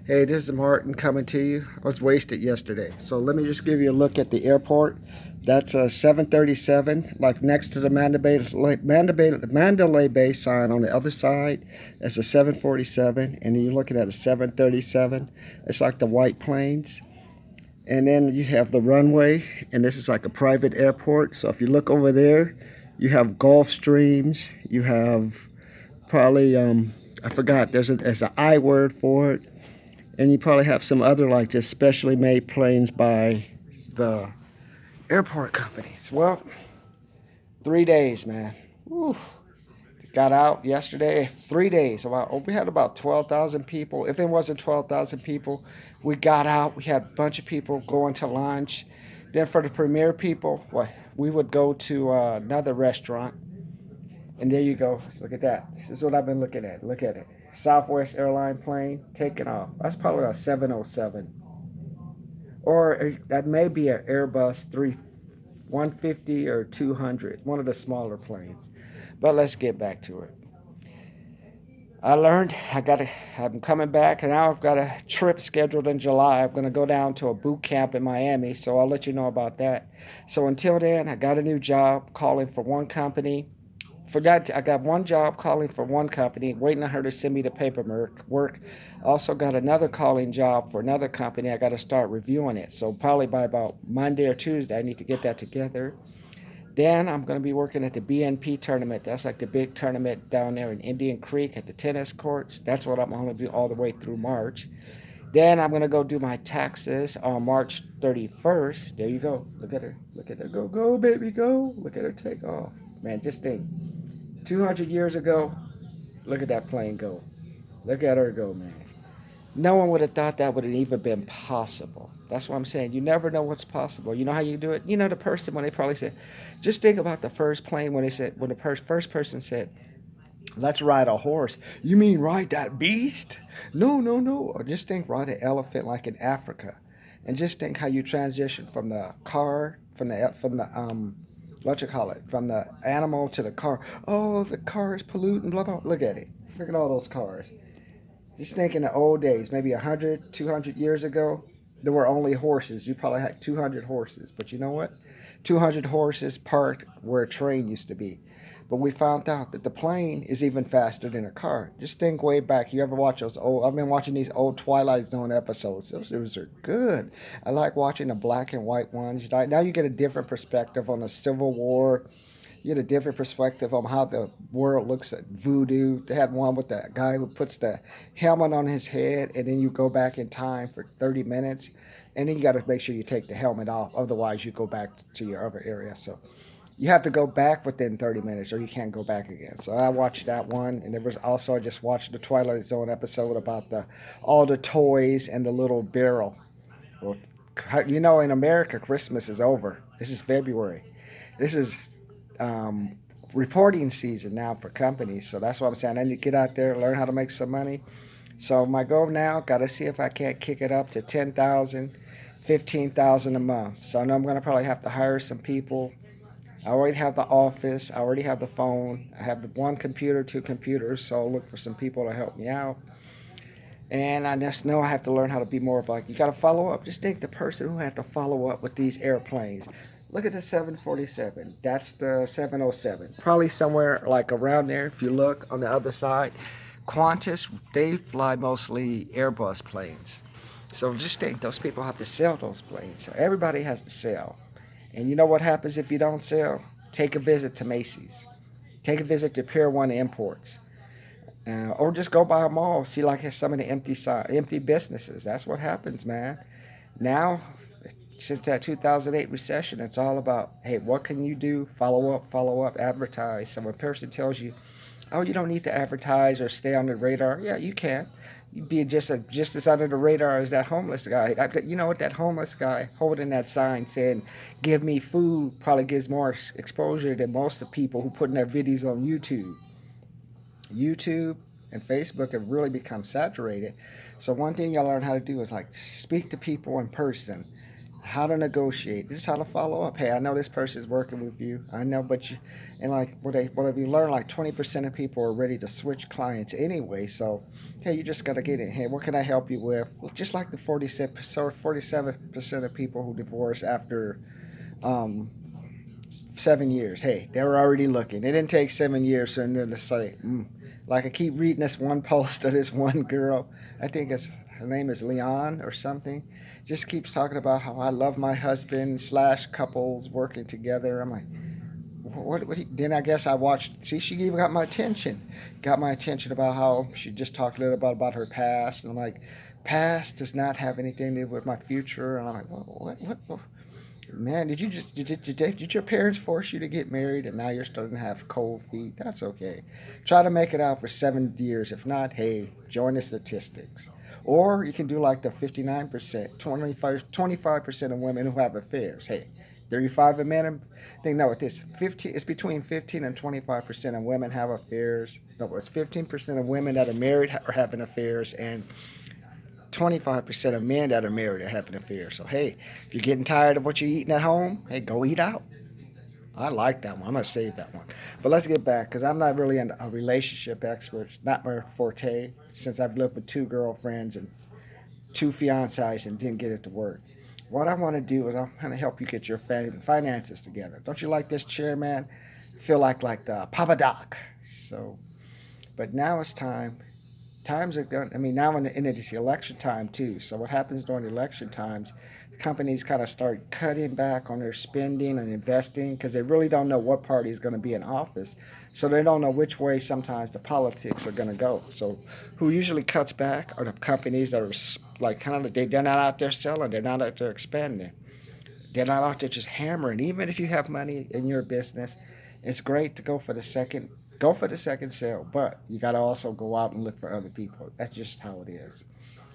Hey, this is Martin coming to you. I was wasted yesterday. So let me just give you a look at the airport. That's a 737, like next to the Mandalay Bay sign on the other side. That's a 747, and then you're looking at a 737. It's like the white planes. And then you have the runway, and this is like a private airport. So if you look over there, you have Gulf Streams. You have probably, I forgot, there's an I word for it, and you probably have some other like just specially made planes by the airport companies. Well, 3 days, man. Woo. Got out yesterday. 3 days. We had about 12,000 people. If it wasn't 12,000 people, we got out. We had a bunch of people going to lunch. Then for the premier people, what we would go to another restaurant. And there you go. Look at that. This is what I've been looking at. Look at it. Southwest airline plane taking off. That's probably a 707. Or that may be an Airbus 150 or 200, one of the smaller planes. But let's get back to it. I'm coming back, and now I've got a trip scheduled in July. I'm going to go down to a boot camp in Miami, so I'll let you know about that. So until then, I got a new job calling for one company. I got one job calling for one company, waiting on her to send me the paperwork. Also got another calling job for another company. I got to start reviewing it. So probably by about Monday or Tuesday, I need to get that together. Then I'm going to be working at the BNP tournament. That's like the big tournament down there in Indian Creek at the tennis courts. That's what I'm going to do all the way through March. Then I'm going to go do my taxes on March 31st. There you go. Look at her. Look at her. Go, go, baby, go. Look at her take off. Man, just think. 200 years ago, look at that plane go. Look at her go, man. No one would have thought that would have even been possible. That's what I'm saying. You never know what's possible. You know how you do it? You know the person when they probably said, just think about the first plane when the first person said, let's ride a horse. You mean ride that beast? No, no, no. Or just think ride an elephant like in Africa. And just think how you transition from the car, what you call it, from the animal to the car. Oh, the car is polluting, blah, blah. Look at it. Look at all those cars. Just think in the old days, maybe 100, 200 years ago, there were only horses. You probably had 200 horses. But you know what? 200 horses parked where a train used to be. But we found out that the plane is even faster than a car. Just think way back. You ever watch those old? I've been watching these old Twilight Zone episodes. Those are good. I like watching the black and white ones. Now you get a different perspective on the Civil War. You get a different perspective on how the world looks at voodoo. They had one with the guy who puts the helmet on his head, and then you go back in time for 30 minutes, and then you got to make sure you take the helmet off. Otherwise, you go back to your other area. So you have to go back within 30 minutes, or you can't go back again. So I watched that one, and there was also I just watched the Twilight Zone episode about the all the toys and the little barrel. Well, you know, in America, Christmas is over. This is February. This is um, reporting season now for companies. So that's what I'm saying. I need to get out there, learn how to make some money. So my goal now, got to see if I can't kick it up to 10,000, 15,000 a month. So I know I'm going to probably have to hire some people. I already have the office. I already have the phone. I have the one computer, two computers. So I'll look for some people to help me out. And I just know I have to learn how to be more of like, you got to follow up. Just think the person who had to follow up with these airplanes. Look at the 747. That's the 707. Probably somewhere like around there if you look on the other side. Qantas, they fly mostly Airbus planes. So just think those people have to sell those planes. So everybody has to sell. And you know what happens if you don't sell? Take a visit to Macy's. Take a visit to Pier 1 Imports. Or just go by a mall, see like some of the empty businesses. That's what happens, man. Now, since that 2008 recession, it's all about, hey, what can you do? Follow up, advertise. So when a person tells you, oh, you don't need to advertise or stay on the radar, yeah, you can. You'd be just as under the radar as that homeless guy. You know what? That homeless guy holding that sign saying, "Give me food," probably gives more exposure than most of the people who putting their videos on YouTube. YouTube and Facebook have really become saturated. So one thing I learned how to do is like speak to people in person. how to negotiate, just how to follow up. Hey, I know this person's working with you. I know, but you, and like what have you learned? Like 20% of people are ready to switch clients anyway. So, hey, you just got to get in. Hey, what can I help you with? Just like the 47% of people who divorce after um, 7 years. Hey, they were already looking. It didn't take 7 years for them to say, like I keep reading this one post of this one girl. I think it's her name is Leon or something. Just keeps talking about how I love my husband slash couples working together. I'm like, then I guess I watched. See, she even got my attention. Got my attention about how she just talked a little bit about her past. And I'm like, past does not have anything to do with my future. And I'm like, what? Man, did your parents force you to get married and now you're starting to have cold feet? That's okay. Try to make it out for 7 years. If not, hey, join the statistics. Or you can do like the 59%, 25% of women who have affairs. Hey, 35 of men. Think no, with this 15, it's between 15 and 25% of women have affairs. No, it's 15% of women that are married are having affairs, and 25% of men that are married are having affairs. So, hey, if you're getting tired of what you're eating at home, hey, go eat out. I like that one. I'm going to save that one. But let's get back because I'm not really a relationship expert. It's not my forte since I've lived with two girlfriends and two fiancées and didn't get it to work. What I want to do is I'm going to help you get your finances together. Don't you like this chair, man? Feel like the Papa Doc. So, but now it's time. Times are going. I mean, now in it's election time too. So what happens during election times? Companies kind of start cutting back on their spending and investing because they really don't know what party is going to be in office. So they don't know which way sometimes the politics are going to go. So who usually cuts back are the companies that are like kind of they're not out there selling. They're not out there expanding. They're not out there just hammering. Even if you have money in your business, it's great to go for the second sale, but you got to also go out and look for other people. That's just how it is.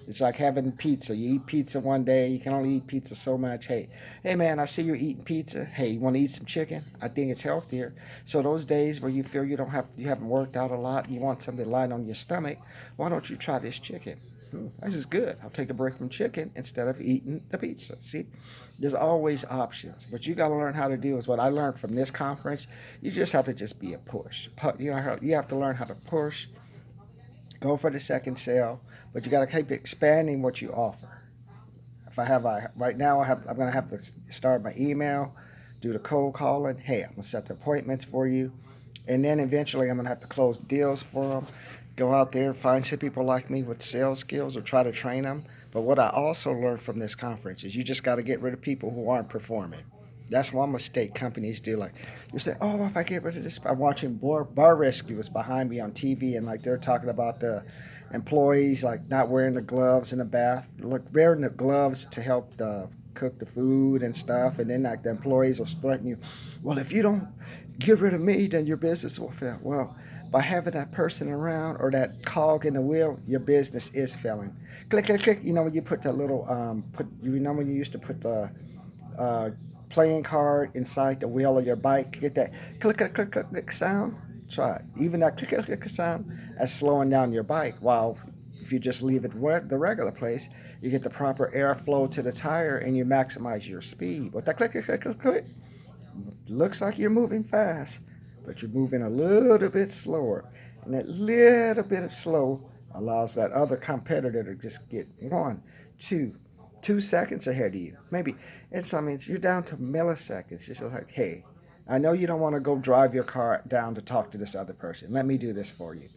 It's like having pizza. You eat pizza one day, you can only eat pizza so much. Hey man, I see you're eating pizza. Hey, you want to eat some chicken? I think it's healthier. So those days where you feel you haven't worked out a lot, and you want something light on your stomach, why don't you try this chicken? This is good. I'll take a break from chicken instead of eating the pizza. See, there's always options. What you got to learn how to do is what I learned from this conference. You just have to just be a push. You have to learn how to push, go for the second sale, but you got to keep expanding what you offer. If I have right now, I'm going to have to start my email, do the cold calling. Hey, I'm going to set the appointments for you, and then eventually I'm going to have to close deals for them. Go out there, find some people like me with sales skills, or try to train them. But what I also learned from this conference is you just got to get rid of people who aren't performing. That's one mistake companies do. Like you say, oh, if I get rid of this, I'm watching Bar Rescue was behind me on TV, and like they're talking about the employees like not wearing the gloves in the bath, look wearing the gloves to help cook the food and stuff, and then like the employees will threaten you. Well, if you don't get rid of me, then your business will fail. Well, by having that person around or that cog in the wheel, your business is failing. Click, click, click. You know when you put the little when you used to put the uh, playing card inside the wheel of your bike. Get that click, click, click, click, click sound. Try it. Even that click, click, click sound as slowing down your bike. While if you just leave it the regular place, you get the proper airflow to the tire and you maximize your speed. But that click, click, click, click, click looks like you're moving fast, but you're moving a little bit slower. And that little bit of slow allows that other competitor to just get 2 seconds ahead of you. Maybe it's I mean you're down to milliseconds. Just like, hey, I know you don't want to go drive your car down to talk to this other person. Let me do this for you.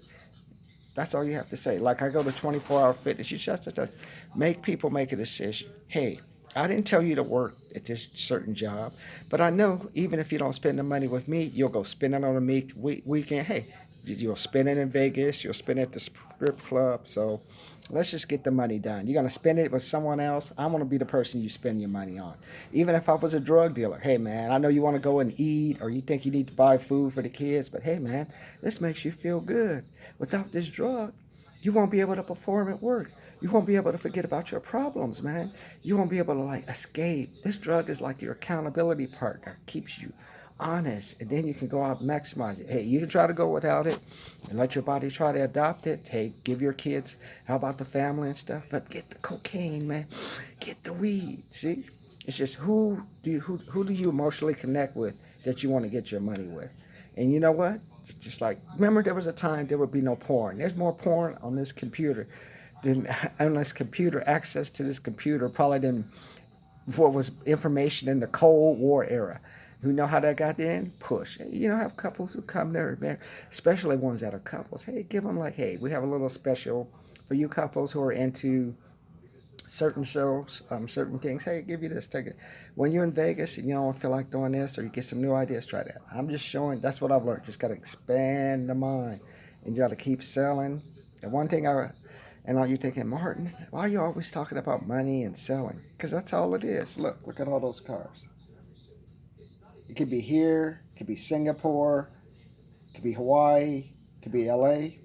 That's all you have to say. Like I go to 24-hour fitness. You just have to make people make a decision. Hey, I didn't tell you to work at this certain job, but I know even if you don't spend the money with me, you'll go spend it on a weekend. Hey, you'll spend it in Vegas. You'll spend it at the strip club. So let's just get the money done. You're gonna spend it with someone else. I want to be the person you spend your money on. Even if I was a drug dealer, hey man, I know you want to go and eat or you think you need to buy food for the kids, but hey man, this makes you feel good. Without this drug, you won't be able to perform at work. You won't be able to forget about your problems, man. You won't be able to like escape. This drug is like your accountability partner. Keeps you honest, and then you can go out and maximize it. Hey, you can try to go without it and let your body try to adopt it. Hey, give your kids, how about the family and stuff? But get the cocaine, man. Get the weed. See? It's just who do you emotionally connect with that you want to get your money with? And you know what? Just like remember, there was a time there would be no porn. There's more porn on this computer than on this computer. Access to this computer probably than what was information in the Cold War era. You know how that got in? Push. You know, have couples who come there, man, especially ones that are couples. Hey, give them like, hey, we have a little special for you couples who are into certain shows, certain things. Hey, give you this, take it. When you're in Vegas and you don't feel like doing this or you get some new ideas, try that. I'm just showing. That's what I've learned. Just got to expand the mind, and you got to keep selling. And one thing and all you thinking, Martin, why are you always talking about money and selling? Because that's all it is. Look at all those cars. It could be here, it could be Singapore, it could be Hawaii, it could be LA.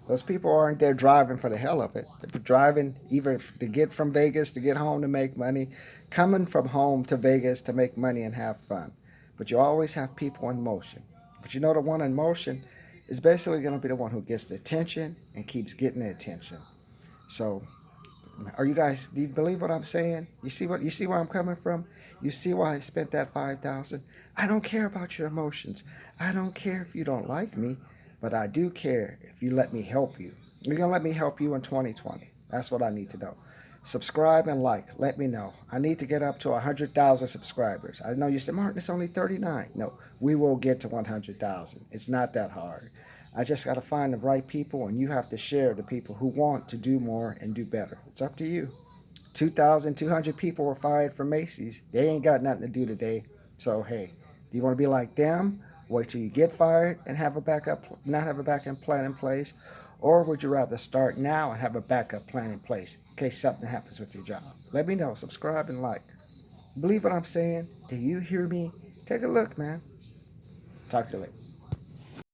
Those people aren't there driving for the hell of it. They're driving either to get from Vegas to get home to make money, coming from home to Vegas to make money and have fun. But you always have people in motion. But you know, the one in motion is basically going to be the one who gets the attention and keeps getting the attention. So, are you guys? Do you believe what I'm saying? You see where I'm coming from? You see why I spent that 5,000? I don't care about your emotions. I don't care if you don't like me, but I do care if you let me help you. You're gonna let me help you in 2020. That's what I need to know. Subscribe and like. Let me know. I need to get up to 100,000 subscribers. I know you said, Martin, it's only 39. No, we will get to 100,000. It's not that hard. I just got to find the right people, and you have to share the people who want to do more and do better. It's up to you. 2,200 people were fired from Macy's. They ain't got nothing to do today. So, hey, do you want to be like them? Wait till you get fired and have a backup, not have a backup plan in place? Or would you rather start now and have a backup plan in place in case something happens with your job? Let me know. Subscribe and like. Believe what I'm saying? Do you hear me? Take a look, man. Talk to you later.